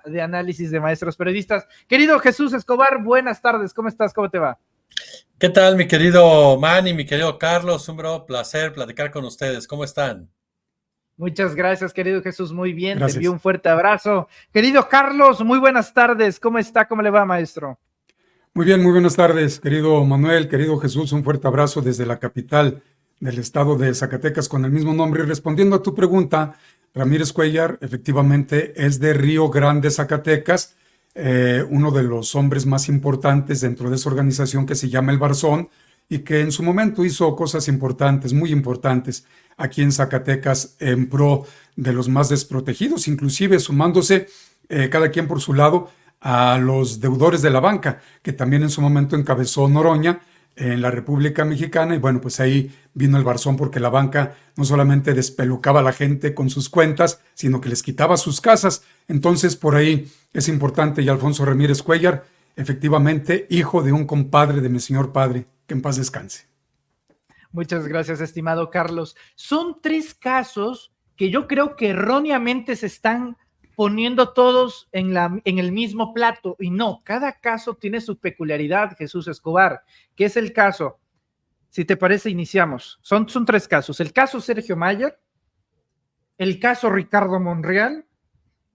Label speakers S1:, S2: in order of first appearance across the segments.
S1: de análisis de maestros periodistas. Querido Jesús Escobar, buenas tardes, ¿cómo estás? ¿Cómo te va?
S2: ¿Qué tal, mi querido Manny, mi querido Carlos? Un verdadero placer platicar con ustedes. ¿Cómo están?
S1: Muchas gracias, querido Jesús, muy bien,
S3: Gracias.
S1: te envío un fuerte abrazo. Querido Carlos, muy buenas tardes, ¿cómo está? ¿Cómo le va, maestro?
S3: Muy bien, muy buenas tardes, querido Manuel, querido Jesús, un fuerte abrazo desde la capital del estado de Zacatecas con el mismo nombre. Y respondiendo a tu pregunta, Ramírez Cuéllar efectivamente es de Río Grande, Zacatecas, uno de los hombres más importantes dentro de esa organización que se llama El Barzón y que en su momento hizo cosas importantes, muy importantes aquí en Zacatecas en pro de los más desprotegidos, inclusive sumándose cada quien por su lado a los deudores de la banca, que también en su momento encabezó Noroña en la República Mexicana, y bueno, pues ahí vino el Barzón porque la banca no solamente despelucaba a la gente con sus cuentas, sino que les quitaba sus casas. Entonces, por ahí es importante, y Alfonso Ramírez Cuéllar, efectivamente, hijo de un compadre de mi señor padre, que en paz descanse.
S1: Muchas gracias, estimado Carlos. Son tres casos que yo creo que erróneamente se están poniendo todos en el mismo plato, y no, cada caso tiene su peculiaridad, Jesús Escobar, que es el caso, si te parece, iniciamos. Son tres casos: el caso Sergio Mayer, el caso Ricardo Monreal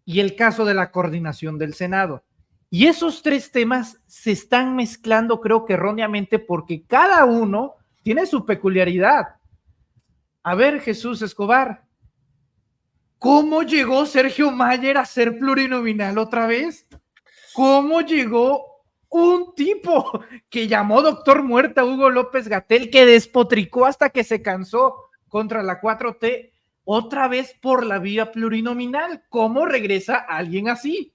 S1: y el caso de la coordinación del Senado. Y esos tres temas se están mezclando, creo que erróneamente, porque cada uno tiene su peculiaridad. A ver, Jesús Escobar, ¿cómo llegó Sergio Mayer a ser plurinominal otra vez? ¿Cómo llegó un tipo que llamó doctor muerta a Hugo López-Gatell, que despotricó hasta que se cansó contra la 4T, otra vez por la vía plurinominal? ¿Cómo regresa alguien así?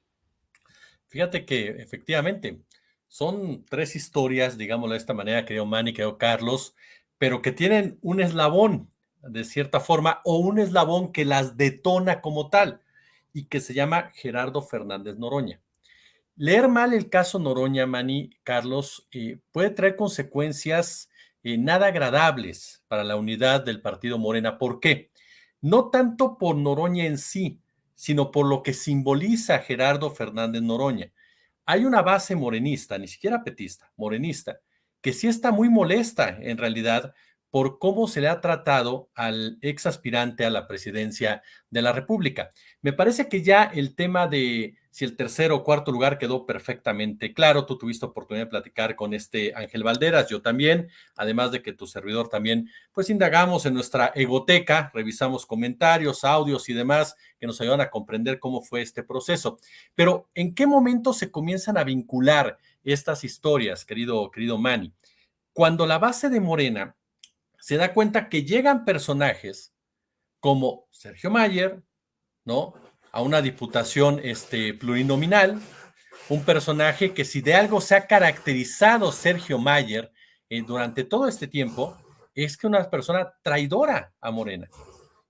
S2: Fíjate que efectivamente son tres historias, digámoslo de esta manera, querido Manny, querido Carlos, pero que tienen un eslabón, de cierta forma, o un eslabón que las detona como tal, y que se llama Gerardo Fernández Noroña. Leer mal el caso Noroña, Manny, Carlos, puede traer consecuencias nada agradables para la unidad del partido Morena. ¿Por qué? No tanto por Noroña en sí, sino por lo que simboliza Gerardo Fernández Noroña. Hay una base morenista, ni siquiera petista, morenista, que sí está muy molesta en realidad por cómo se le ha tratado al ex aspirante a la presidencia de la República. Me parece que ya el tema de si el tercer o cuarto lugar quedó perfectamente claro. Tú tuviste oportunidad de platicar con este Ángel Valderas, yo también, además de que tu servidor también, pues indagamos en nuestra egoteca, revisamos comentarios, audios y demás que nos ayudan a comprender cómo fue este proceso. Pero, ¿en qué momento se comienzan a vincular estas historias, querido Manny? Cuando la base de Morena se da cuenta que llegan personajes como Sergio Mayer, ¿no? A una diputación plurinominal, un personaje que si de algo se ha caracterizado Sergio Mayer durante todo este tiempo, es que una persona traidora a Morena.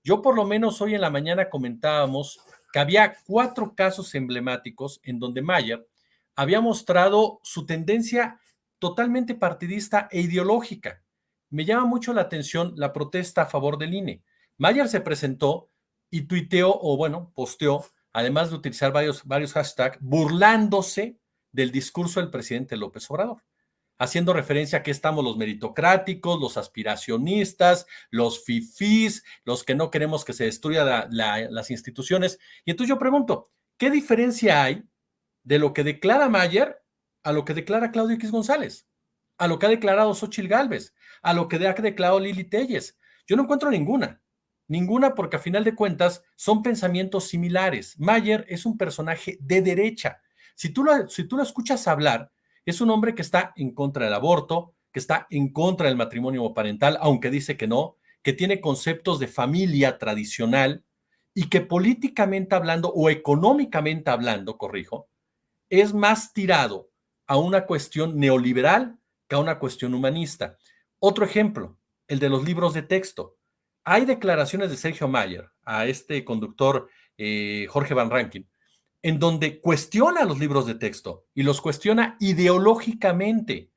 S2: Yo por lo menos hoy en la mañana comentábamos que había 4 casos emblemáticos en donde Mayer había mostrado su tendencia totalmente partidista e ideológica. Me llama mucho la atención la protesta a favor del INE. Mayer se presentó y tuiteó, o bueno, posteó, además de utilizar varios hashtags, burlándose del discurso del presidente López Obrador, haciendo referencia a que estamos los meritocráticos, los aspiracionistas, los fifís, los que no queremos que se destruyan las instituciones. Y entonces yo pregunto, ¿qué diferencia hay de lo que declara Mayer a lo que declara Claudio X González, a lo que ha declarado Xóchitl Gálvez, a lo que ha declarado Lili Téllez? Yo no encuentro ninguna porque a final de cuentas son pensamientos similares. Mayer es un personaje de derecha. Si tú lo escuchas hablar, es un hombre que está en contra del aborto, que está en contra del matrimonio homoparental, aunque dice que no, que tiene conceptos de familia tradicional y que políticamente hablando o económicamente hablando, corrijo, es más tirado a una cuestión neoliberal que a una cuestión humanista. Otro ejemplo, el de los libros de texto. Hay declaraciones de Sergio Mayer a este conductor Jorge Van Rankin, en donde cuestiona los libros de texto y los cuestiona ideológicamente.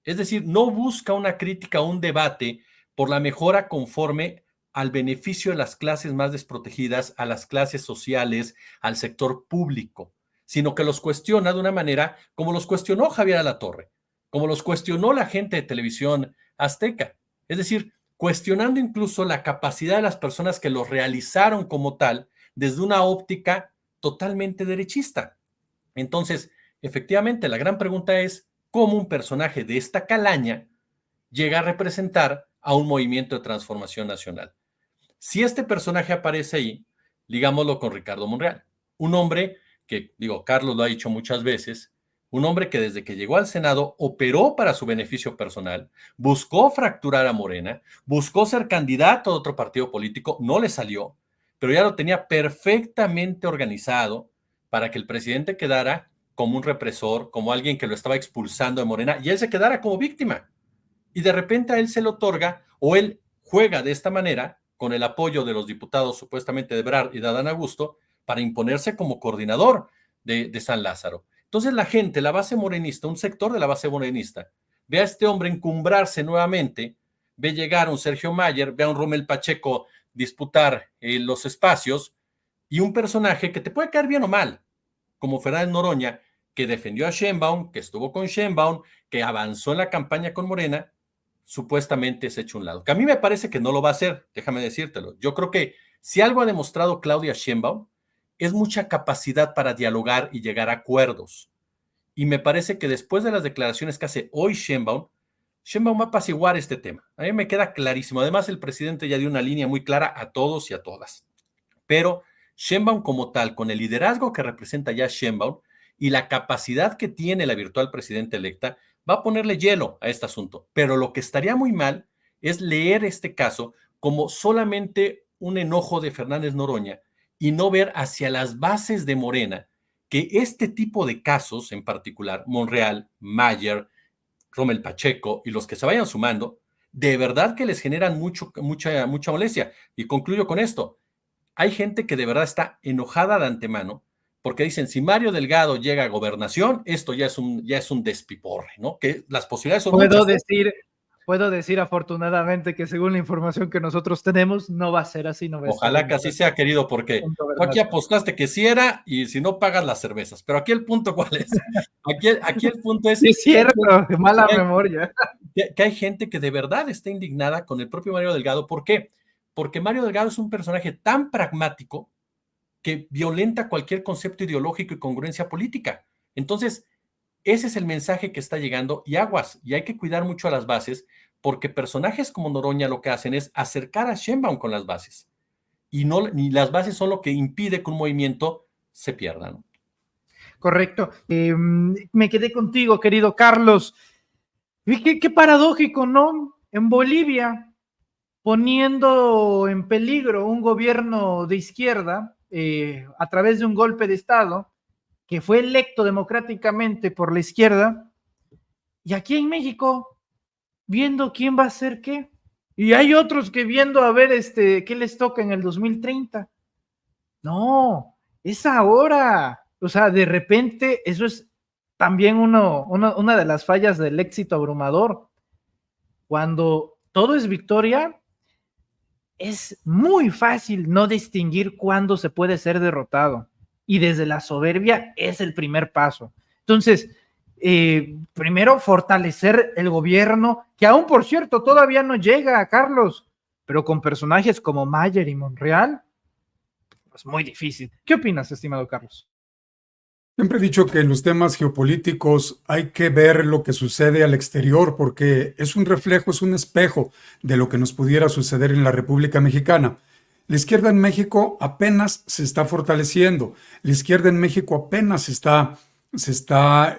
S2: Es decir, no busca una crítica o un debate por la mejora conforme al beneficio de las clases más desprotegidas, a las clases sociales, al sector público. sino que los cuestiona de una manera como los cuestionó Javier Alatorre, como los cuestionó la gente de Televisión Azteca. Es decir, cuestionando incluso la capacidad de las personas que los realizaron como tal desde una óptica totalmente derechista. Entonces, efectivamente, la gran pregunta es cómo un personaje de esta calaña llega a representar a un movimiento de transformación nacional. Si este personaje aparece ahí, digámoslo con Ricardo Monreal, un hombre que, Carlos lo ha dicho muchas veces, un hombre que desde que llegó al Senado operó para su beneficio personal, buscó fracturar a Morena, buscó ser candidato a otro partido político, no le salió, pero ya lo tenía perfectamente organizado para que el presidente quedara como un represor, como alguien que lo estaba expulsando de Morena, y él se quedara como víctima. Y de repente a él se le otorga, o él juega de esta manera, con el apoyo de los diputados supuestamente de Ebrard y de Adán Augusto, para imponerse como coordinador de San Lázaro. Entonces la gente, la base morenista, un sector de la base morenista, ve a este hombre encumbrarse nuevamente, ve llegar a un Sergio Mayer, ve a un Rommel Pacheco disputar los espacios, y un personaje que te puede caer bien o mal, como Fernández Noroña, que defendió a Sheinbaum, que estuvo con Sheinbaum, que avanzó en la campaña con Morena, supuestamente es hecho a un lado. Que a mí me parece que no lo va a hacer, déjame decírtelo. Yo creo que si algo ha demostrado Claudia Sheinbaum, es mucha capacidad para dialogar y llegar a acuerdos. Y me parece que después de las declaraciones que hace hoy Sheinbaum va a apaciguar este tema. A mí me queda clarísimo. Además, el presidente ya dio una línea muy clara a todos y a todas. Pero Sheinbaum como tal, con el liderazgo que representa ya Sheinbaum y la capacidad que tiene la virtual presidenta electa, va a ponerle hielo a este asunto. Pero lo que estaría muy mal es leer este caso como solamente un enojo de Fernández Noroña y no ver hacia las bases de Morena que este tipo de casos, en particular Monreal, Mayer, Rommel Pacheco y los que se vayan sumando, de verdad que les generan mucha molestia. Y concluyo con esto. Hay gente que de verdad está enojada de antemano porque dicen, si Mario Delgado llega a gobernación, esto ya es un despiporre, ¿no? Que las posibilidades son muchas.
S1: Puedo decir afortunadamente que según la información que nosotros tenemos, no va a ser así. No va
S2: Ojalá que así sea, querido, porque tú aquí apostaste que sí era y si no pagas las cervezas. Pero aquí el punto, ¿cuál es? Aquí el punto es...
S1: Es cierto, mala memoria.
S2: Que hay gente que de verdad está indignada con el propio Mario Delgado. ¿Por qué? Porque Mario Delgado es un personaje tan pragmático que violenta cualquier concepto ideológico y congruencia política. Entonces, ese es el mensaje que está llegando y aguas, y hay que cuidar mucho a las bases, porque personajes como Noroña lo que hacen es acercar a Sheinbaum con las bases, y ni las bases son lo que impide que un movimiento se pierda, ¿no?
S1: Correcto. Me quedé contigo, querido Carlos. Qué paradójico, ¿no? En Bolivia, poniendo en peligro un gobierno de izquierda a través de un golpe de Estado que fue electo democráticamente por la izquierda, y aquí en México, viendo quién va a hacer qué, y hay otros que viendo a ver qué les toca en el 2030. No, es ahora. O sea, de repente, eso es también una de las fallas del éxito abrumador. Cuando todo es victoria, es muy fácil no distinguir cuándo se puede ser derrotado. Y desde la soberbia es el primer paso. Entonces, primero fortalecer el gobierno, que aún por cierto todavía no llega a Carlos, pero con personajes como Mayer y Monreal, pues muy difícil. ¿Qué opinas, estimado Carlos?
S3: Siempre he dicho que en los temas geopolíticos hay que ver lo que sucede al exterior porque es un reflejo, es un espejo de lo que nos pudiera suceder en la República Mexicana. La izquierda en México apenas se está fortaleciendo. La izquierda en México apenas se está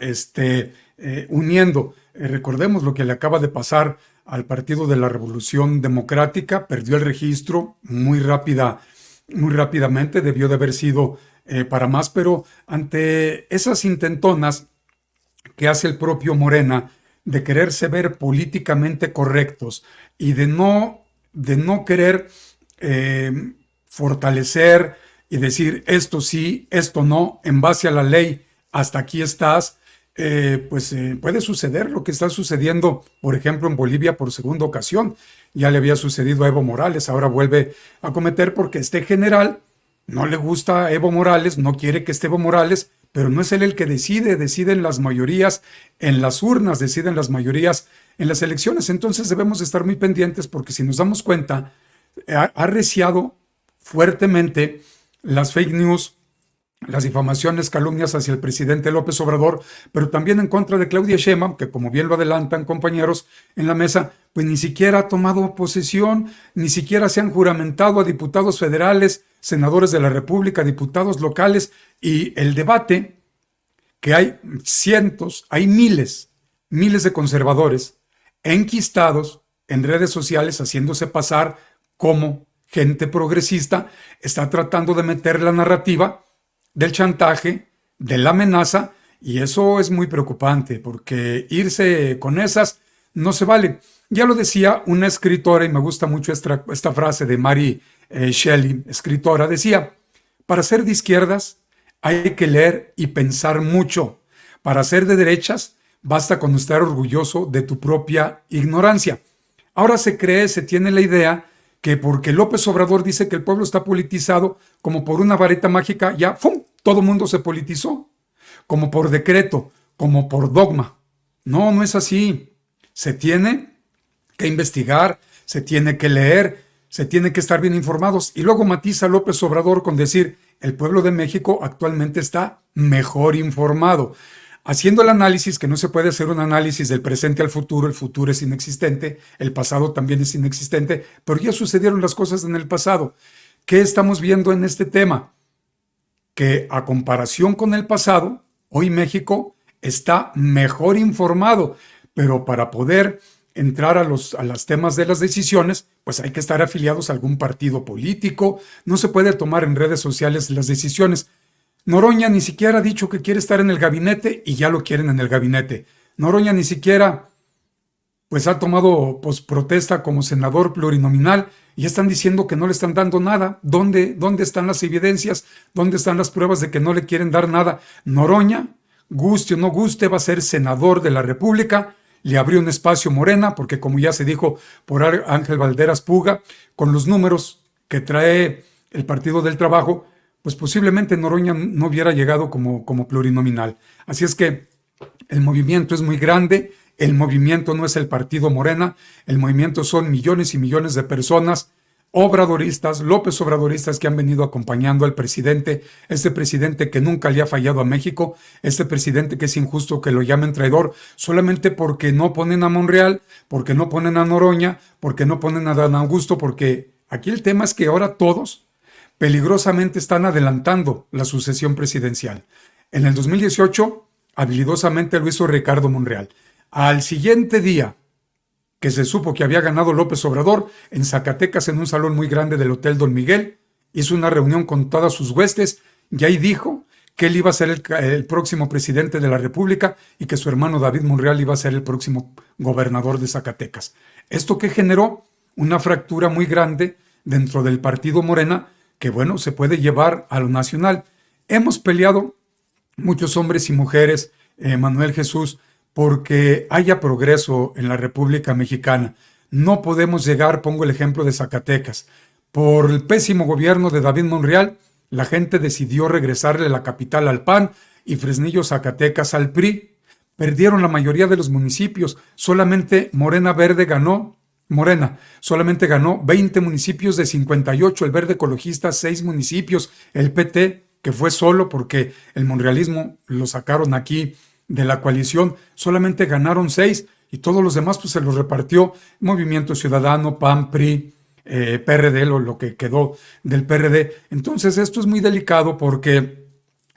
S3: uniendo. Recordemos lo que le acaba de pasar al Partido de la Revolución Democrática. Perdió el registro muy rápidamente. Debió de haber sido para más, pero ante esas intentonas que hace el propio Morena de quererse ver políticamente correctos y de no querer fortalecer y decir esto sí, esto no, en base a la ley, hasta aquí estás, puede suceder lo que está sucediendo, por ejemplo, en Bolivia por segunda ocasión. Ya le había sucedido a Evo Morales, ahora vuelve a cometer porque este general no le gusta a Evo Morales, no quiere que esté Evo Morales, pero no es él el que decide, deciden las mayorías en las urnas, deciden las mayorías en las elecciones. Entonces debemos estar muy pendientes porque si nos damos cuenta, ha arreciado fuertemente las fake news, las difamaciones, calumnias hacia el presidente López Obrador, pero también en contra de Claudia Sheinbaum, que como bien lo adelantan compañeros en la mesa, pues ni siquiera ha tomado posesión, ni siquiera se han juramentado a diputados federales, senadores de la República, diputados locales, y el debate que hay cientos, hay miles de conservadores enquistados en redes sociales haciéndose pasar como gente progresista, está tratando de meter la narrativa del chantaje, de la amenaza, y eso es muy preocupante porque irse con esas no se vale. Ya lo decía una escritora, y me gusta mucho esta frase de Mary Shelley, escritora, decía, para ser de izquierdas hay que leer y pensar mucho. Para ser de derechas basta con estar orgulloso de tu propia ignorancia. Ahora se tiene la idea que porque López Obrador dice que el pueblo está politizado, como por una varita mágica, ya ¡fum!, todo el mundo se politizó, como por decreto, como por dogma. No, no es así. Se tiene que investigar, se tiene que leer, se tiene que estar bien informados. Y luego matiza López Obrador con decir, el pueblo de México actualmente está mejor informado. Haciendo el análisis, que no se puede hacer un análisis del presente al futuro, el futuro es inexistente, el pasado también es inexistente, pero ya sucedieron las cosas en el pasado. ¿Qué estamos viendo en este tema? Que a comparación con el pasado, hoy México está mejor informado, pero para poder entrar a los temas de las decisiones, pues hay que estar afiliados a algún partido político, no se puede tomar en redes sociales las decisiones. Noroña ni siquiera ha dicho que quiere estar en el gabinete y ya lo quieren en el gabinete. Noroña ni siquiera pues ha tomado protesta como senador plurinominal y ya están diciendo que no le están dando nada. ¿Dónde están las evidencias? ¿Dónde están las pruebas de que no le quieren dar nada? Noroña, guste o no guste, va a ser senador de la República. Le abrió un espacio Morena porque, como ya se dijo por Ángel Valderas Puga, con los números que trae el Partido del Trabajo, pues posiblemente Noroña no hubiera llegado como plurinominal. Así es que el movimiento es muy grande, el movimiento no es el partido Morena, el movimiento son millones y millones de personas, obradoristas, López Obradoristas, que han venido acompañando al presidente, este presidente que nunca le ha fallado a México, este presidente que es injusto que lo llamen traidor, solamente porque no ponen a Monreal, porque no ponen a Noroña, porque no ponen a Dan Augusto, porque aquí el tema es que ahora todos peligrosamente están adelantando la sucesión presidencial. En el 2018, habilidosamente lo hizo Ricardo Monreal. Al siguiente día que se supo que había ganado López Obrador, en Zacatecas, en un salón muy grande del Hotel Don Miguel, hizo una reunión con todas sus huestes y ahí dijo que él iba a ser el próximo presidente de la República y que su hermano David Monreal iba a ser el próximo gobernador de Zacatecas. Esto que generó una fractura muy grande dentro del partido Morena, que bueno, se puede llevar a lo nacional. Hemos peleado muchos hombres y mujeres, Manuel Jesús, porque haya progreso en la República Mexicana. No podemos llegar, pongo el ejemplo de Zacatecas. Por el pésimo gobierno de David Monreal, la gente decidió regresarle la capital al PAN y Fresnillo, Zacatecas al PRI. Perdieron la mayoría de los municipios. Solamente Morena solamente ganó 20 municipios de 58, el Verde Ecologista 6 municipios, el PT, que fue solo porque el monrealismo lo sacaron aquí de la coalición, solamente ganaron 6 y todos los demás pues se los repartió Movimiento Ciudadano, PAN, PRI, PRD, lo que quedó del PRD. Entonces esto es muy delicado porque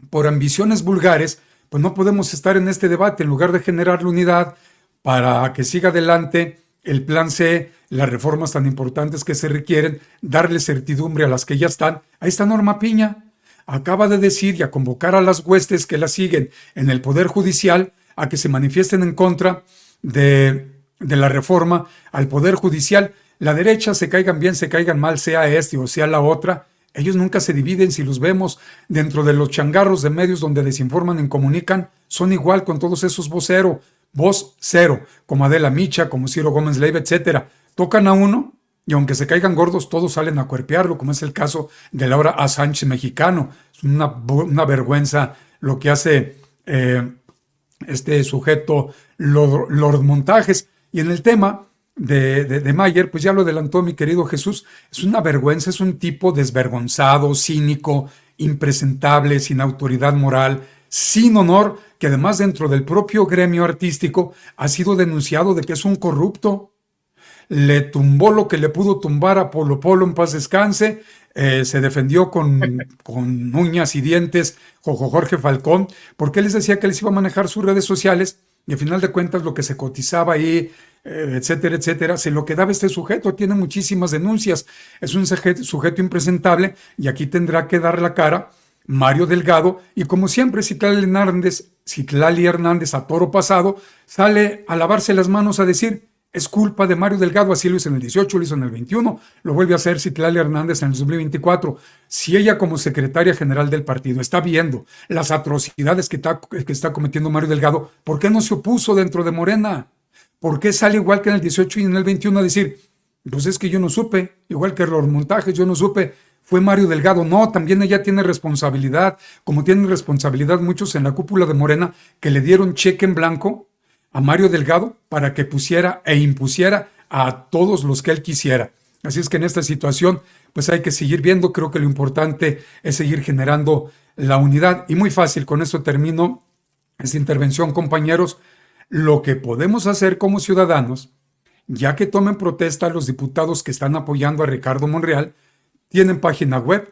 S3: por ambiciones vulgares pues no podemos estar en este debate. En lugar de generar la unidad para que siga adelante el plan C, las reformas tan importantes que se requieren, darle certidumbre a las que ya están. Ahí está Norma Piña. Acaba de decir y a convocar a las huestes que la siguen en el Poder Judicial a que se manifiesten en contra de la reforma al Poder Judicial. La derecha, se caigan bien, se caigan mal, sea este o sea la otra, ellos nunca se dividen. Si los vemos dentro de los changarros de medios donde desinforman y comunican, son igual con todos esos voceros. Voz cero, como Adela Micha, como Ciro Gómez Leiva, etcétera. Tocan a uno y aunque se caigan gordos, todos salen a cuerpearlo, como es el caso de Laura A. Sánchez mexicano. Es una vergüenza lo que hace este sujeto Lord Montajes. Y en el tema de Mayer, pues ya lo adelantó mi querido Jesús, es una vergüenza, es un tipo desvergonzado, cínico, impresentable, sin autoridad moral, sin honor, que además dentro del propio gremio artístico ha sido denunciado de que es un corrupto. Le tumbó lo que le pudo tumbar a Polo Polo, en paz descanse, se defendió con uñas y dientes Jorge Falcón, porque él les decía que les iba a manejar sus redes sociales, y al final de cuentas lo que se cotizaba ahí, etcétera, etcétera, se lo quedaba este sujeto. Tiene muchísimas denuncias, es un sujeto impresentable, y aquí tendrá que dar la cara Mario Delgado, y como siempre Citlali Hernández a toro pasado sale a lavarse las manos a decir: es culpa de Mario Delgado. Así lo hizo en el 18, lo hizo en el 21, lo vuelve a hacer Citlali Hernández en el 2024. Si ella, como secretaria general del partido, está viendo las atrocidades que está cometiendo Mario Delgado, ¿por qué no se opuso dentro de Morena? ¿Por qué sale igual que en el 18 y en el 21 a decir: pues es que yo no supe, igual que los montajes, yo no supe, fue Mario Delgado? No, también ella tiene responsabilidad, como tienen responsabilidad muchos en la cúpula de Morena que le dieron cheque en blanco a Mario Delgado para que pusiera e impusiera a todos los que él quisiera. Así es que en esta situación pues hay que seguir viendo. Creo que lo importante es seguir generando la unidad. Y muy fácil, con esto termino esta intervención, compañeros. Lo que podemos hacer como ciudadanos, ya que tomen protesta los diputados que están apoyando a Ricardo Monreal, tienen página web,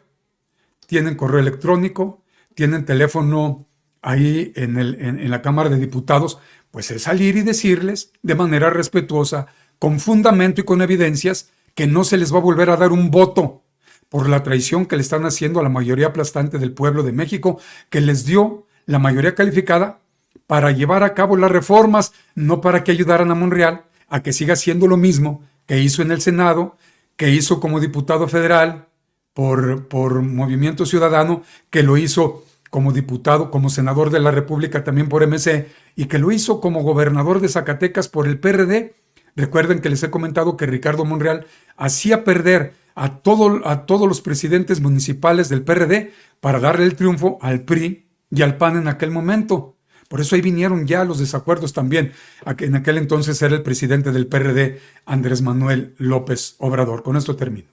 S3: tienen correo electrónico, tienen teléfono ahí en la Cámara de Diputados, pues es salir y decirles de manera respetuosa, con fundamento y con evidencias, que no se les va a volver a dar un voto por la traición que le están haciendo a la mayoría aplastante del pueblo de México, que les dio la mayoría calificada para llevar a cabo las reformas, no para que ayudaran a Monreal a que siga haciendo lo mismo que hizo en el Senado, que hizo como diputado federal por Movimiento Ciudadano, que lo hizo como diputado, como senador de la República también por MC, y que lo hizo como gobernador de Zacatecas por el PRD. Recuerden que les he comentado que Ricardo Monreal hacía perder a todos los presidentes municipales del PRD para darle el triunfo al PRI y al PAN en aquel momento. Por eso ahí vinieron ya los desacuerdos también. En aquel entonces era el presidente del PRD, Andrés Manuel López Obrador. Con esto termino.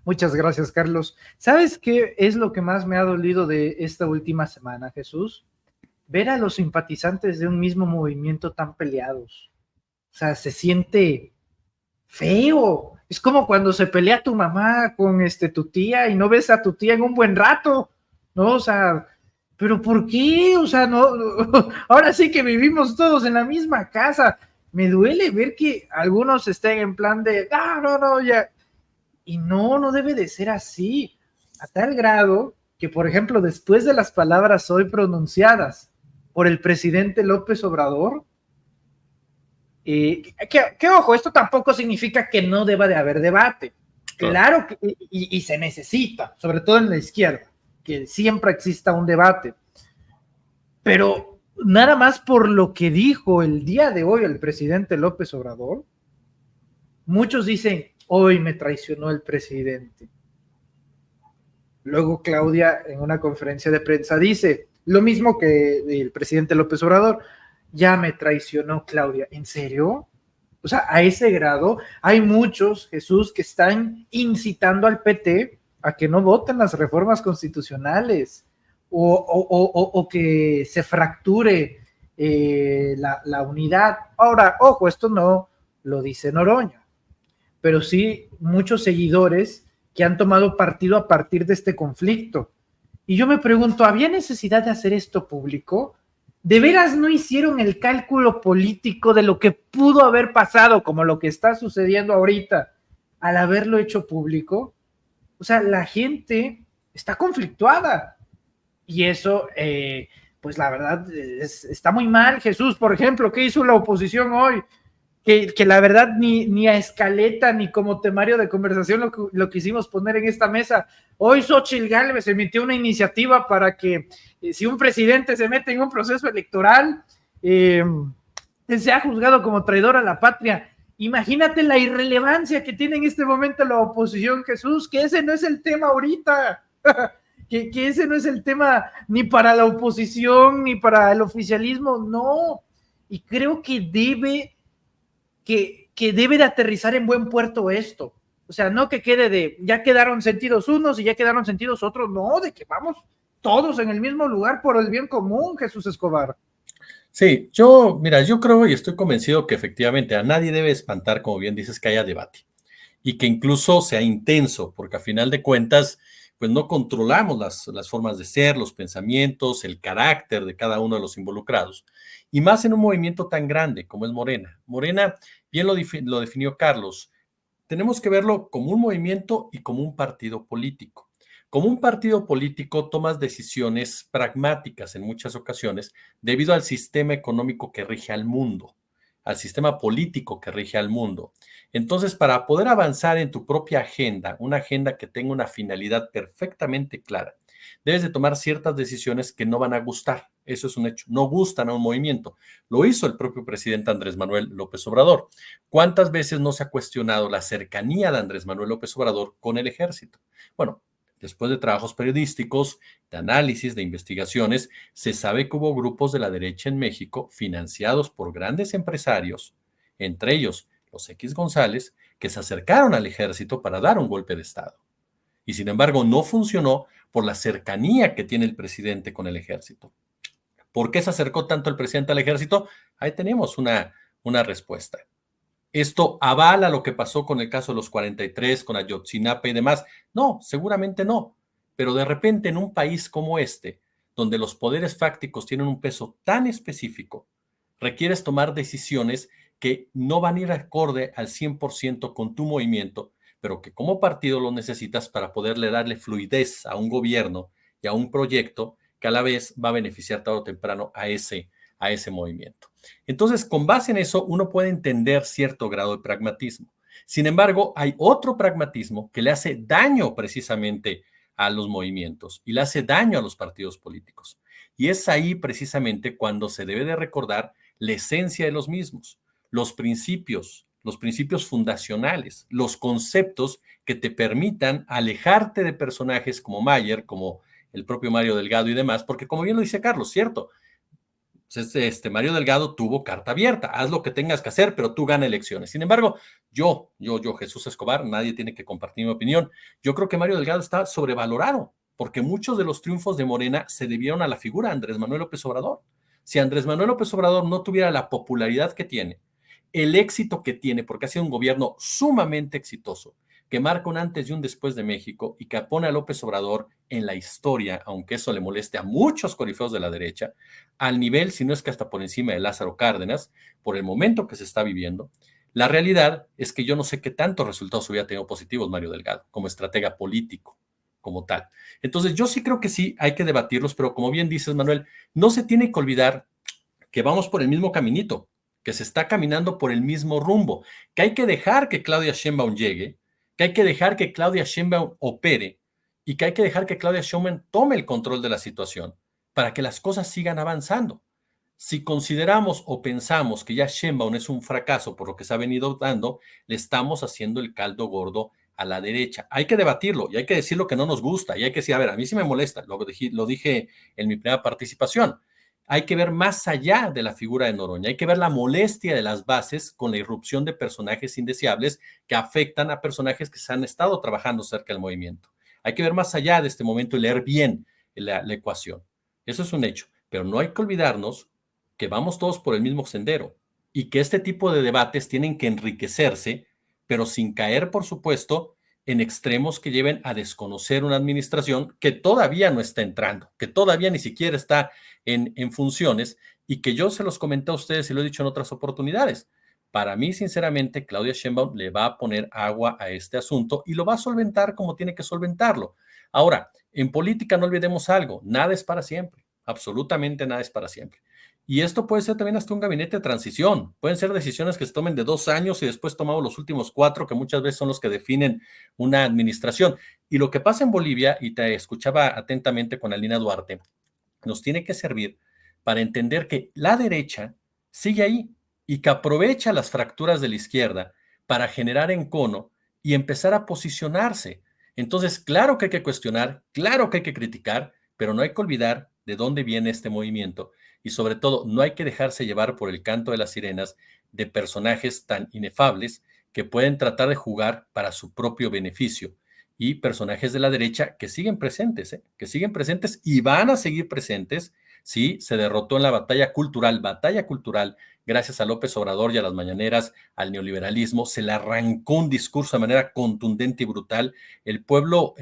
S1: Muchas gracias, Carlos. ¿Sabes qué es lo que más me ha dolido de esta última semana, Jesús? Ver a los simpatizantes de un mismo movimiento tan peleados. O sea, se siente feo. Es como cuando se pelea tu mamá con tu tía y no ves a tu tía en un buen rato, ¿no? O sea, ¿pero por qué? O sea, no, ahora sí que vivimos todos en la misma casa. Me duele ver que algunos estén en plan de, no, ya. Y no debe de ser así, a tal grado que, por ejemplo, después de las palabras hoy pronunciadas por el presidente López Obrador, que ojo, esto tampoco significa que no deba de haber debate. Claro que, y se necesita, sobre todo en la izquierda, que siempre exista un debate. Pero nada más por lo que dijo el día de hoy el presidente López Obrador, muchos dicen: hoy me traicionó el presidente. Luego Claudia en una conferencia de prensa dice lo mismo que el presidente López Obrador: ya me traicionó Claudia. ¿En serio? O sea, a ese grado hay muchos, Jesús, que están incitando al PT a que no voten las reformas constitucionales o que se fracture la unidad. Ahora, ojo, esto no lo dice Noroña, pero sí muchos seguidores que han tomado partido a partir de este conflicto. Y yo me pregunto, ¿había necesidad de hacer esto público? ¿De veras no hicieron el cálculo político de lo que pudo haber pasado, como lo que está sucediendo ahorita, al haberlo hecho público? O sea, la gente está conflictuada. Y eso, pues la verdad, está muy mal. Jesús, por ejemplo, ¿qué hizo la oposición hoy? Que la verdad ni a escaleta ni como temario de conversación lo quisimos poner en esta mesa. Hoy Xóchitl Gálvez emitió una iniciativa para que si un presidente se mete en un proceso electoral, sea juzgado como traidor a la patria. Imagínate la irrelevancia que tiene en este momento la oposición, Jesús, que ese no es el tema ahorita. que ese no es el tema ni para la oposición ni para el oficialismo, no. Y creo que debe de aterrizar en buen puerto esto. O sea, no que quede de ya quedaron sentidos unos y ya quedaron sentidos otros, no, de que vamos todos en el mismo lugar por el bien común, Jesús Escobar.
S2: Sí, mira, yo creo y estoy convencido que efectivamente a nadie debe espantar, como bien dices, que haya debate y que incluso sea intenso, porque a final de cuentas, pues no controlamos las formas de ser, los pensamientos, el carácter de cada uno de los involucrados, y más en un movimiento tan grande como es Morena. Morena, bien lo definió Carlos, tenemos que verlo como un movimiento y como un partido político. Como un partido político tomas decisiones pragmáticas en muchas ocasiones debido al sistema económico que rige al mundo, al sistema político que rige al mundo. Entonces, para poder avanzar en tu propia agenda, una agenda que tenga una finalidad perfectamente clara, debes de tomar ciertas decisiones que no van a gustar. Eso es un hecho. No gustan a un movimiento. Lo hizo el propio presidente Andrés Manuel López Obrador. ¿Cuántas veces no se ha cuestionado la cercanía de Andrés Manuel López Obrador con el ejército? Bueno, después de trabajos periodísticos, de análisis, de investigaciones, se sabe que hubo grupos de la derecha en México financiados por grandes empresarios, entre ellos los X González, que se acercaron al ejército para dar un golpe de Estado. Y sin embargo, no funcionó por la cercanía que tiene el presidente con el ejército. ¿Por qué se acercó tanto el presidente al ejército? Ahí tenemos una respuesta. ¿Esto avala lo que pasó con el caso de los 43, con Ayotzinapa y demás? No, seguramente no. Pero de repente en un país como este, donde los poderes fácticos tienen un peso tan específico, requieres tomar decisiones que no van a ir acorde al 100% con tu movimiento, pero que como partido lo necesitas para poderle darle fluidez a un gobierno y a un proyecto que a la vez va a beneficiar tarde o temprano a ese movimiento. Entonces, con base en eso, uno puede entender cierto grado de pragmatismo. Sin embargo, hay otro pragmatismo que le hace daño precisamente a los movimientos y le hace daño a los partidos políticos. Y es ahí precisamente cuando se debe de recordar la esencia de los mismos, los principios fundacionales, los conceptos que te permitan alejarte de personajes como Mayer, como el propio Mario Delgado y demás, porque como bien lo dice Carlos, cierto, Mario Delgado tuvo carta abierta, haz lo que tengas que hacer, pero tú gana elecciones. Sin embargo, Jesús Escobar, nadie tiene que compartir mi opinión. Yo creo que Mario Delgado está sobrevalorado, porque muchos de los triunfos de Morena se debieron a la figura de Andrés Manuel López Obrador. Si Andrés Manuel López Obrador no tuviera la popularidad que tiene, el éxito que tiene, porque ha sido un gobierno sumamente exitoso, que marca un antes y un después de México y que pone a López Obrador en la historia, aunque eso le moleste a muchos corifeos de la derecha, al nivel, si no es que hasta por encima de Lázaro Cárdenas, por el momento que se está viviendo. La realidad es que yo no sé qué tantos resultados hubiera tenido positivos Mario Delgado como estratega político, como tal. Entonces, yo sí creo que sí hay que debatirlos, pero como bien dices, Manuel, no se tiene que olvidar que vamos por el mismo caminito, que se está caminando por el mismo rumbo, que hay que dejar que Claudia Sheinbaum llegue, que hay que dejar que Claudia Sheinbaum opere y que hay que dejar que Claudia Sheinbaum tome el control de la situación para que las cosas sigan avanzando. Si consideramos o pensamos que ya Sheinbaum es un fracaso por lo que se ha venido dando, le estamos haciendo el caldo gordo a la derecha. Hay que debatirlo y hay que decir lo que no nos gusta y hay que decir, a ver, a mí sí me molesta, lo dije en mi primera participación. Hay que ver más allá de la figura de Noroña, hay que ver la molestia de las bases con la irrupción de personajes indeseables que afectan a personajes que se han estado trabajando cerca del movimiento. Hay que ver más allá de este momento y leer bien la ecuación. Eso es un hecho, pero no hay que olvidarnos que vamos todos por el mismo sendero y que este tipo de debates tienen que enriquecerse, pero sin caer, por supuesto, en extremos que lleven a desconocer una administración que todavía no está entrando, que todavía ni siquiera está en funciones y que yo se los comenté a ustedes y lo he dicho en otras oportunidades. Para mí, sinceramente, Claudia Sheinbaum le va a poner agua a este asunto y lo va a solventar como tiene que solventarlo. Ahora, en política no olvidemos algo, nada es para siempre, absolutamente nada es para siempre. Y esto puede ser también hasta un gabinete de transición. Pueden ser decisiones que se tomen de 2 años y después tomamos los últimos 4, que muchas veces son los que definen una administración. Y lo que pasa en Bolivia, y te escuchaba atentamente con Alina Duarte, nos tiene que servir para entender que la derecha sigue ahí y que aprovecha las fracturas de la izquierda para generar encono y empezar a posicionarse. Entonces, claro que hay que cuestionar, claro que hay que criticar, pero no hay que olvidar de dónde viene este movimiento y sobre todo no hay que dejarse llevar por el canto de las sirenas de personajes tan inefables que pueden tratar de jugar para su propio beneficio y personajes de la derecha que siguen presentes, que siguen presentes y van a seguir presentes si se derrotó en la batalla cultural, gracias a López Obrador y a las mañaneras, al neoliberalismo, se le arrancó un discurso de manera contundente y brutal. El pueblo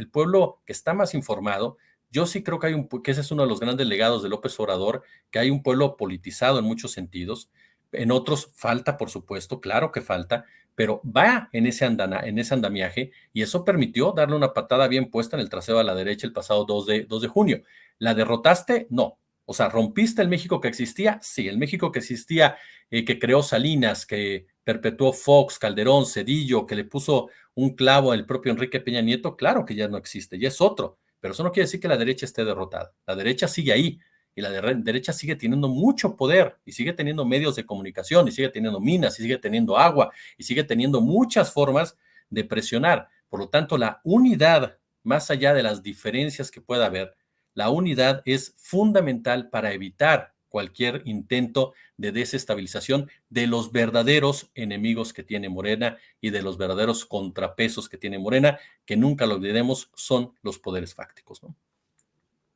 S2: que está más informado, yo sí creo que ese es uno de los grandes legados de López Obrador, que hay un pueblo politizado en muchos sentidos. En otros falta, por supuesto, claro que falta, pero va en ese andamiaje y eso permitió darle una patada bien puesta en el trasero a la derecha el pasado 2 de junio. ¿La derrotaste? No. O sea, ¿rompiste el México que existía? Sí, el México que existía, que creó Salinas, que perpetuó Fox, Calderón, Zedillo, que le puso un clavo al propio Enrique Peña Nieto, claro que ya no existe, ya es otro. Pero eso no quiere decir que la derecha esté derrotada. La derecha sigue ahí y la derecha sigue teniendo mucho poder y sigue teniendo medios de comunicación y sigue teniendo minas y sigue teniendo agua y sigue teniendo muchas formas de presionar. Por lo tanto, la unidad, más allá de las diferencias que pueda haber, la unidad es fundamental para evitar cualquier intento de desestabilización de los verdaderos enemigos que tiene Morena y de los verdaderos contrapesos que tiene Morena, que nunca lo olvidemos, son los poderes fácticos, ¿no?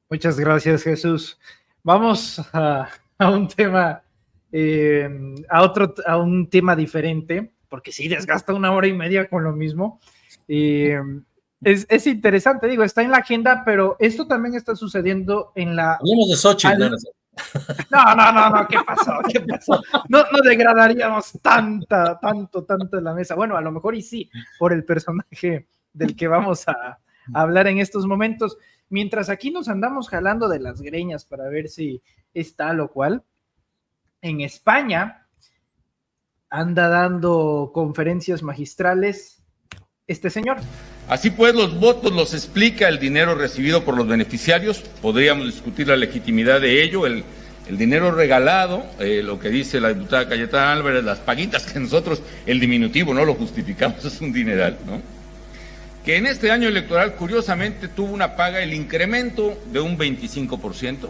S1: Muchas gracias, Jesús. Vamos a un tema, a un tema diferente, porque sí desgasta 1 hora y media con lo mismo. Es interesante, digo, está en la agenda, pero esto también está sucediendo en la...
S2: Hablemos de Xochitl, ¿no?
S1: No, ¿qué pasó? No degradaríamos tanto en la mesa. Bueno, a lo mejor y sí, por el personaje del que vamos a hablar en estos momentos. Mientras aquí nos andamos jalando de las greñas para ver si es tal o cual, en España anda dando conferencias magistrales este señor.
S4: Así pues, los votos los explica el dinero recibido por los beneficiarios. Podríamos discutir la legitimidad de ello, el dinero regalado, lo que dice la diputada Cayetana Álvarez, las paguitas que nosotros, el diminutivo, no lo justificamos, es un dineral, ¿no? Que en este año electoral, curiosamente, tuvo una paga, el incremento de un 25%,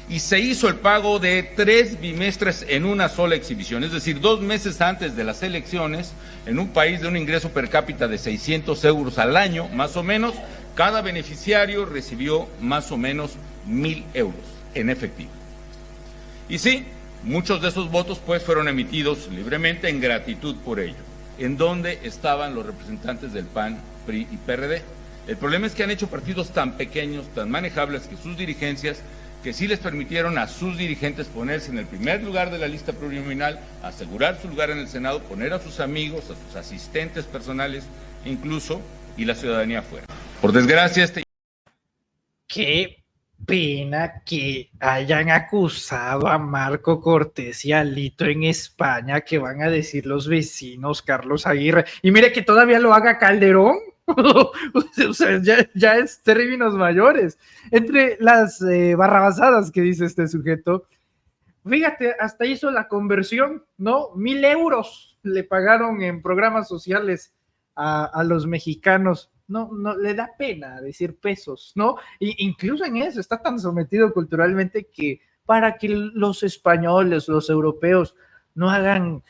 S4: y se hizo el pago de 3 bimestres en una sola exhibición, es decir, 2 meses antes de las elecciones, en un país de un ingreso per cápita de 600 euros al año, más o menos, cada beneficiario recibió más o menos 1,000 euros en efectivo. Y sí, muchos de esos votos pues fueron emitidos libremente en gratitud por ello. ¿En dónde estaban los representantes del PAN, PRI y PRD? El problema es que han hecho partidos tan pequeños, tan manejables que sus dirigencias, que sí les permitieron a sus dirigentes ponerse en el primer lugar de la lista plurinominal, asegurar su lugar en el Senado, poner a sus amigos, a sus asistentes personales, incluso, y la ciudadanía afuera. Por desgracia,
S1: Qué pena que hayan acusado a Marco Cortés y a Lito en España, que van a decir los vecinos, Carlos Aguirre. Y mire que todavía lo haga Calderón. O sea, ya es términos mayores. Entre las barrabasadas que dice este sujeto, fíjate, hasta hizo la conversión, ¿no? 1,000 euros le pagaron en programas sociales a los mexicanos. No le da pena decir pesos, ¿no? Incluso en eso está tan sometido culturalmente que para que los españoles, los europeos no hagan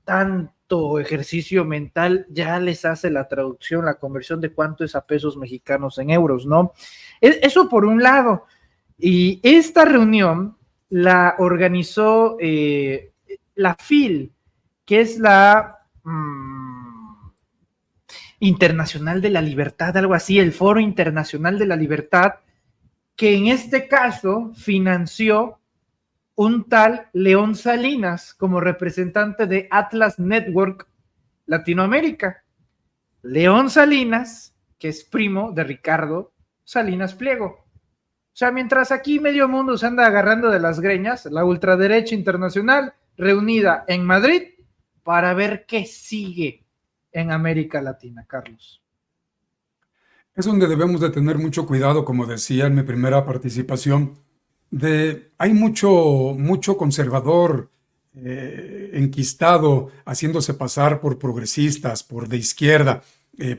S1: tanto ejercicio mental, ya les hace la traducción, la conversión de cuánto es a pesos mexicanos en euros, ¿no? Eso por un lado. Y esta reunión la organizó la FIL, que es la Internacional de la Libertad, algo así, el Foro Internacional de la Libertad, que en este caso financió un tal León Salinas como representante de Atlas Network Latinoamérica. León Salinas, que es primo de Ricardo Salinas Pliego. O sea, mientras aquí medio mundo se anda agarrando de las greñas, la ultraderecha internacional reunida en Madrid para ver qué sigue en América Latina, Carlos.
S3: Es donde debemos de tener mucho cuidado, como decía en mi primera participación, hay mucho conservador enquistado haciéndose pasar por progresistas, por de izquierda,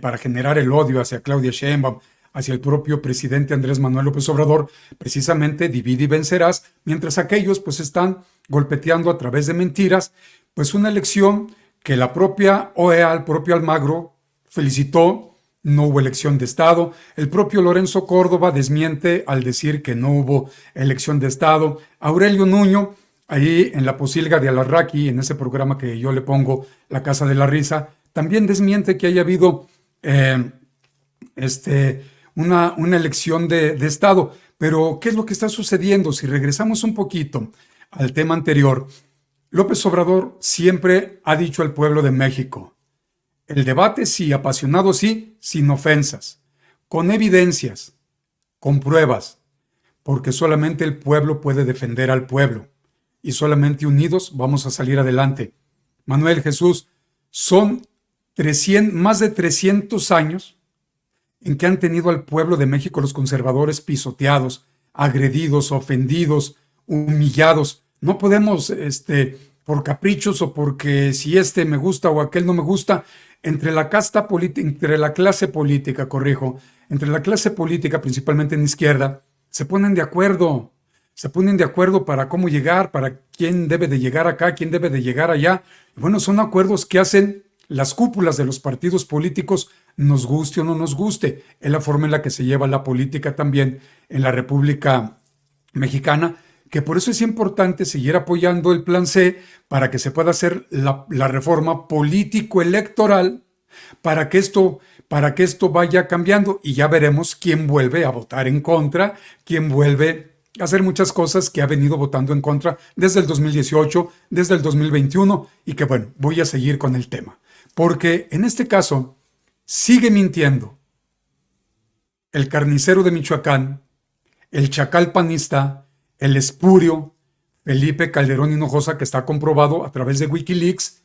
S3: para generar el odio hacia Claudia Sheinbaum, hacia el propio presidente Andrés Manuel López Obrador, precisamente divide y vencerás, mientras aquellos pues están golpeteando a través de mentiras, pues una elección que la propia OEA, el propio Almagro, felicitó. No hubo elección de Estado. El propio Lorenzo Córdoba desmiente al decir que no hubo elección de Estado. Aurelio Nuño, ahí en la posilga de Alarraqui, en ese programa que yo le pongo, La Casa de la Risa, también desmiente que haya habido una elección de Estado. Pero, ¿qué es lo que está sucediendo? Si regresamos un poquito al tema anterior, López Obrador siempre ha dicho al pueblo de México: el debate sí, apasionado sí, sin ofensas, con evidencias, con pruebas, porque solamente el pueblo puede defender al pueblo y solamente unidos vamos a salir adelante. Manuel, Jesús, son más de 300 años en que han tenido al pueblo de México los conservadores pisoteados, agredidos, ofendidos, humillados. No podemos, por caprichos o porque si me gusta o aquel no me gusta, entre la clase política, principalmente en izquierda, se ponen de acuerdo para cómo llegar, para quién debe de llegar acá, quién debe de llegar allá. Y bueno, son acuerdos que hacen las cúpulas de los partidos políticos, nos guste o no nos guste. Es la forma en la que se lleva la política también en la República Mexicana, que por eso es importante seguir apoyando el Plan C para que se pueda hacer la reforma político-electoral para que esto vaya cambiando y ya veremos quién vuelve a votar en contra, quién vuelve a hacer muchas cosas que ha venido votando en contra desde el 2018, desde el 2021 y que bueno, voy a seguir con el tema. Porque en este caso sigue mintiendo el carnicero de Michoacán, el chacal panista, el espurio Felipe Calderón Hinojosa, que está comprobado a través de Wikileaks.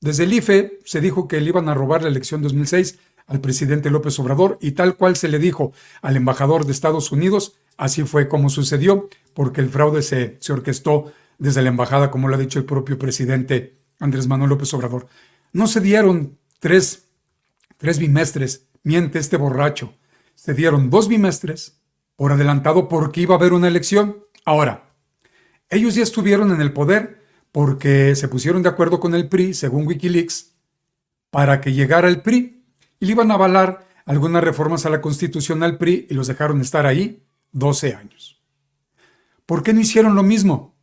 S3: Desde el IFE se dijo que le iban a robar la elección 2006 al presidente López Obrador y tal cual se le dijo al embajador de Estados Unidos, así fue como sucedió, porque el fraude se orquestó desde la embajada, como lo ha dicho el propio presidente Andrés Manuel López Obrador. No se dieron tres bimestres, miente este borracho. Se dieron 2 bimestres por adelantado porque iba a haber una elección. Ahora, ellos ya estuvieron en el poder porque se pusieron de acuerdo con el PRI, según Wikileaks, para que llegara el PRI y le iban a avalar algunas reformas a la Constitución al PRI y los dejaron estar ahí 12 años. ¿Por qué no hicieron lo mismo?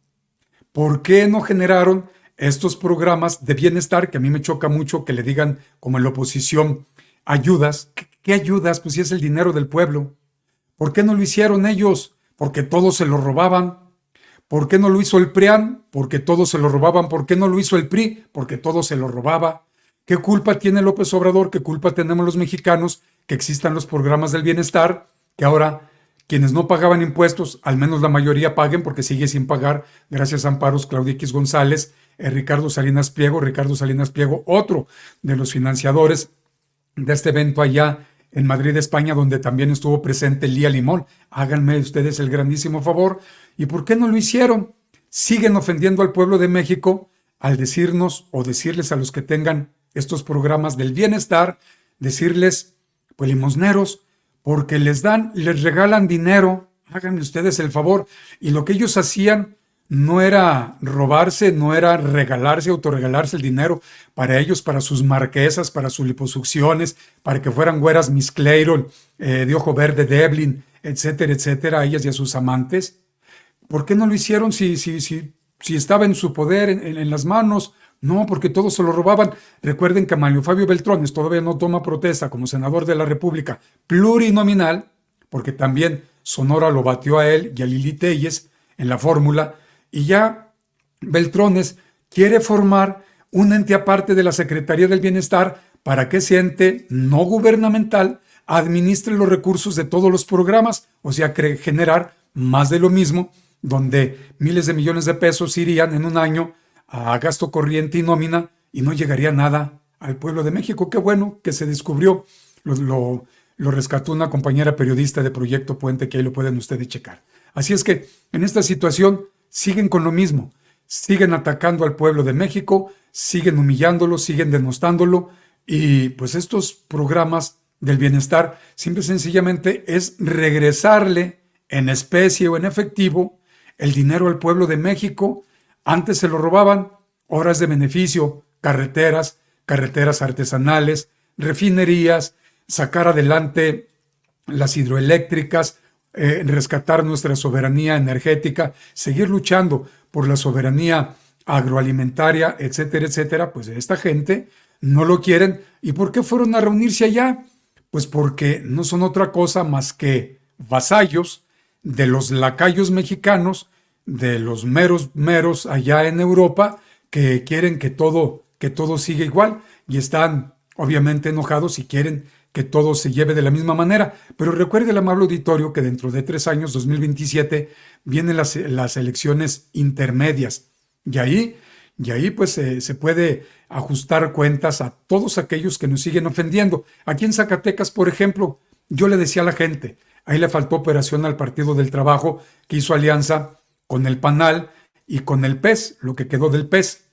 S3: ¿Por qué no generaron estos programas de bienestar que a mí me choca mucho que le digan, como en la oposición, ayudas? ¿Qué ayudas? Pues si es el dinero del pueblo. ¿Por qué no lo hicieron ellos? Porque todos se lo robaban. ¿Por qué no lo hizo el PRIAN? Porque todos se lo robaban. ¿Por qué no lo hizo el PRI? Porque todos se lo robaba. ¿Qué culpa tiene López Obrador? ¿Qué culpa tenemos los mexicanos que existan los programas del bienestar? Que ahora quienes no pagaban impuestos, al menos la mayoría paguen porque sigue sin pagar, gracias a amparos Claudia X González, Ricardo Salinas Pliego, otro de los financiadores de este evento allá en Madrid, España, donde también estuvo presente Lía Limón. Háganme ustedes el grandísimo favor. ¿Y por qué no lo hicieron? Siguen ofendiendo al pueblo de México al decirnos o decirles a los que tengan estos programas del bienestar, decirles, pues limosneros, porque les regalan dinero. Háganme ustedes el favor. Y lo que ellos hacían no era robarse, no era regalarse, autorregalarse el dinero para ellos, para sus marquesas, para sus liposucciones, para que fueran güeras Miss Clairol, de ojo verde Devlin, etcétera, etcétera, a ellas y a sus amantes. ¿Por qué no lo hicieron si estaba en su poder, en las manos? No, porque todos se lo robaban. Recuerden que Manlio Fabio Beltrones todavía no toma protesta como senador de la República plurinominal, porque también Sonora lo batió a él y a Lili Telles en la fórmula, y ya Beltrones quiere formar un ente aparte de la Secretaría del Bienestar para que ese ente no gubernamental administre los recursos de todos los programas, o sea, generar más de lo mismo, donde miles de millones de pesos irían en un año a gasto corriente y nómina y no llegaría nada al pueblo de México. Qué bueno que se descubrió, lo rescató una compañera periodista de Proyecto Puente, que ahí lo pueden ustedes checar. Así es que en esta situación siguen con lo mismo, siguen atacando al pueblo de México, siguen humillándolo, siguen denostándolo Y pues estos programas del bienestar simple y sencillamente es regresarle en especie o en efectivo el dinero al pueblo de México. Antes se lo robaban, horas de beneficio, carreteras artesanales, refinerías, sacar adelante las hidroeléctricas, rescatar nuestra soberanía energética, seguir luchando por la soberanía agroalimentaria, etcétera, etcétera. Pues esta gente no lo quieren. ¿Y por qué fueron a reunirse allá? Pues porque no son otra cosa más que vasallos de los lacayos mexicanos, de los meros allá en Europa, que quieren que todo siga igual y están obviamente enojados y quieren que todo se lleve de la misma manera. Pero recuerde el amable auditorio que dentro de 3 años, 2027, vienen las elecciones intermedias y ahí pues se puede ajustar cuentas a todos aquellos que nos siguen ofendiendo. Aquí en Zacatecas, por ejemplo, yo le decía a la gente, ahí le faltó operación al Partido del Trabajo, que hizo alianza con el PANAL y con el PES, lo que quedó del PES.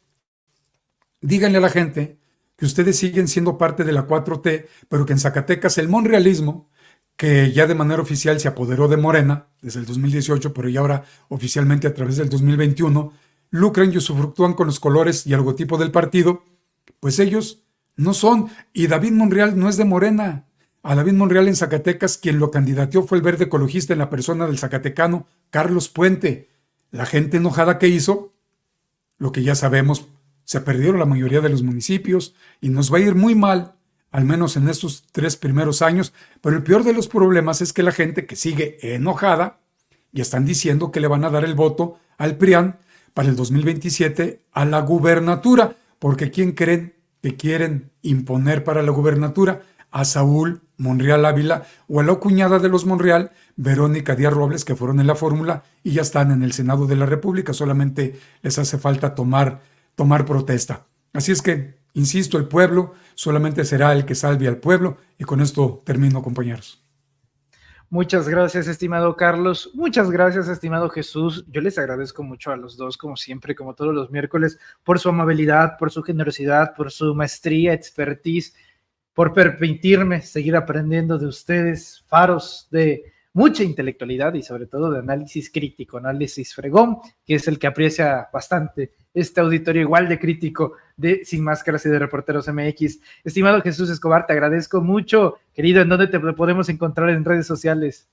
S3: Díganle a la gente que ustedes siguen siendo parte de la 4T, pero que en Zacatecas el monrealismo, que ya de manera oficial se apoderó de Morena desde el 2018, pero ya ahora oficialmente a través del 2021, lucran y usufructúan con los colores y el logotipo del partido, pues ellos no son. Y David Monreal no es de Morena. A David Monreal en Zacatecas, quien lo candidateó fue el verde ecologista en la persona del zacatecano Carlos Puente. La gente enojada que hizo, lo que ya sabemos, se perdieron la mayoría de los municipios y nos va a ir muy mal, al menos en estos 3 primeros años. Pero el peor de los problemas es que la gente que sigue enojada y están diciendo que le van a dar el voto al PRIAN para el 2027 a la gubernatura, porque ¿quién creen que quieren imponer para la gubernatura? A Saúl Monreal Ávila o a la cuñada de los Monreal, Verónica Díaz Robles, que fueron en la fórmula y ya están en el Senado de la República. Solamente les hace falta tomar protesta. Así es que, insisto, el pueblo solamente será el que salve al pueblo. Y con esto termino, compañeros.
S1: Muchas gracias, estimado Carlos. Muchas gracias, estimado Jesús. Yo les agradezco mucho a los dos, como siempre, como todos los miércoles, por su amabilidad, por su generosidad, por su maestría, expertise, por permitirme seguir aprendiendo de ustedes, faros de mucha intelectualidad y sobre todo de análisis crítico, análisis fregón, que es el que aprecia bastante este auditorio igual de crítico de Sin Máscaras y de Reporteros MX. Estimado Jesús Escobar, te agradezco mucho. Querido, ¿en dónde te podemos encontrar en redes sociales?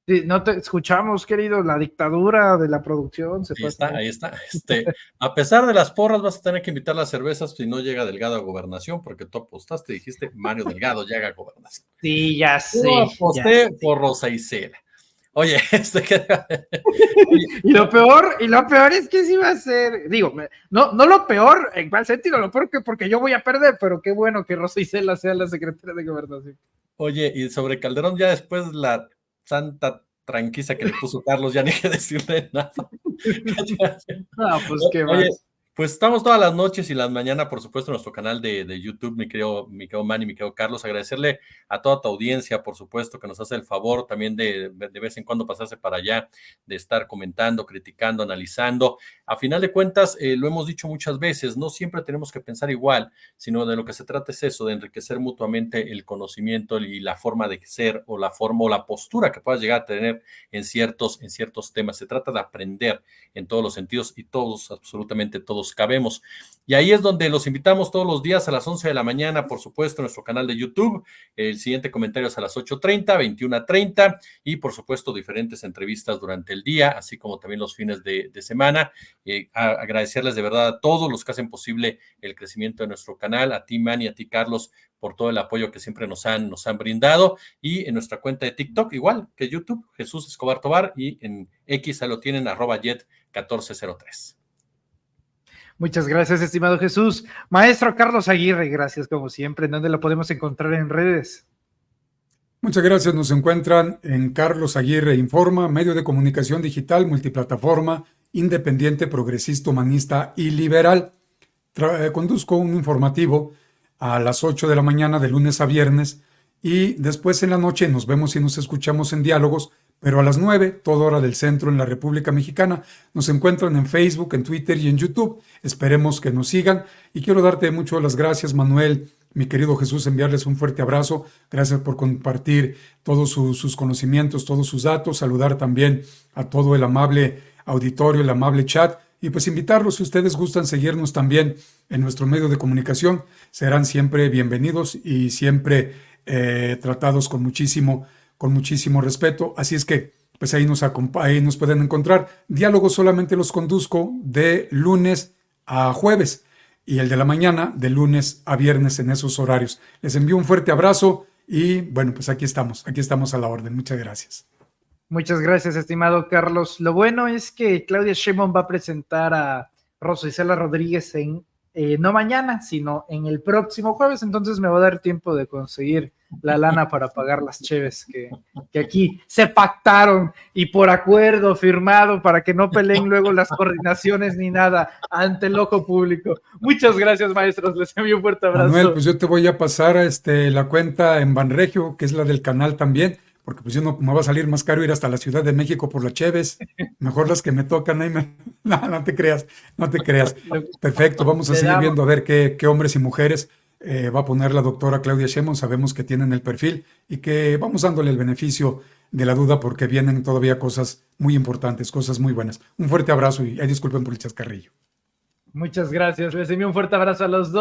S1: Sí, no te escuchamos, querido, la dictadura de la producción.
S2: Ahí está. A pesar de las porras, vas a tener que invitar las cervezas si no llega Delgado a gobernación, porque tú apostaste, dijiste Mario Delgado llega a gobernación.
S1: Sí, ya sé.
S2: Yo aposté por Rosa Isela. Oye,
S1: y lo peor es que sí va a ser, digo, no lo peor en cuál sentido, lo peor que porque yo voy a perder, pero qué bueno que Rosa Isela sea la secretaria de gobernación.
S2: Oye, y sobre Calderón, ya después la santa tranquiza que le puso Carlos, ya ni que decirle nada.
S1: No, pues qué
S2: Oye,
S1: más.
S2: pues estamos todas las noches y las mañanas, por supuesto, en nuestro canal de YouTube, mi querido Manny, mi querido Carlos. Agradecerle a toda tu audiencia, por supuesto, que nos hace el favor también de vez en cuando pasarse para allá, de estar comentando, criticando, analizando. A final de cuentas, lo hemos dicho muchas veces, no siempre tenemos que pensar igual, sino de lo que se trata es eso, de enriquecer mutuamente el conocimiento y la forma de ser o la forma o la postura que puedas llegar a tener en ciertos temas. Se trata de aprender en todos los sentidos y todos, absolutamente todos cabemos. Y ahí es donde los invitamos todos los días a las 11 de la mañana, por supuesto, en nuestro canal de YouTube. El siguiente comentario es a las 8:30, 21:30 y, por supuesto, diferentes entrevistas durante el día, así como también los fines de semana. Agradecerles de verdad a todos los que hacen posible el crecimiento de nuestro canal, a ti, Manny, a ti, Carlos, por todo el apoyo que siempre nos han brindado, y en nuestra cuenta de TikTok, igual que YouTube, Jesús Escobar Tobar, y en X ahí lo tienen, @jet1403.
S1: Muchas gracias, estimado Jesús. Maestro Carlos Aguirre, gracias como siempre. ¿En dónde lo podemos encontrar en redes?
S3: Muchas gracias. Nos encuentran en Carlos Aguirre Informa, medio de comunicación digital, multiplataforma, independiente, progresista, humanista y liberal. Conduzco un informativo a las 8 de la mañana de lunes a viernes y después en la noche nos vemos y nos escuchamos en Diálogos pero a las 9, toda hora del centro en la República Mexicana. Nos encuentran en Facebook, en Twitter y en YouTube. Esperemos que nos sigan. Y quiero darte mucho las gracias, Manuel, mi querido Jesús, enviarles un fuerte abrazo. Gracias por compartir todos sus conocimientos, todos sus datos. Saludar también a todo el amable auditorio, el amable chat. Y pues invitarlos, si ustedes gustan seguirnos también en nuestro medio de comunicación, serán siempre bienvenidos y siempre tratados con muchísimo respeto. Así es que pues ahí nos pueden encontrar. Diálogos solamente los conduzco de lunes a jueves y el de la mañana de lunes a viernes en esos horarios. Les envío un fuerte abrazo y bueno, pues aquí estamos a la orden. Muchas gracias.
S1: Muchas gracias, estimado Carlos. Lo bueno es que Claudia Sheinbaum va a presentar a Rosa Isela Rodríguez no mañana, sino en el próximo jueves, entonces me va a dar tiempo de conseguir la lana para pagar las cheves que aquí se pactaron y por acuerdo firmado para que no peleen luego las coordinaciones ni nada ante el ojo público. Muchas gracias, maestros, les envío un fuerte abrazo.
S3: Manuel, pues yo te voy a pasar la cuenta en Banregio, que es la del canal también, porque pues yo no me va a salir más caro ir hasta la Ciudad de México por las cheves, mejor las que me tocan ahí. No te creas. Perfecto, vamos a seguir viendo a ver qué hombres y mujeres va a poner la doctora Claudia Sheinbaum. Sabemos que tienen el perfil y que vamos dándole el beneficio de la duda porque vienen todavía cosas muy importantes, cosas muy buenas. Un fuerte abrazo y disculpen por el chascarrillo.
S1: Muchas gracias, les envío un fuerte abrazo a los dos.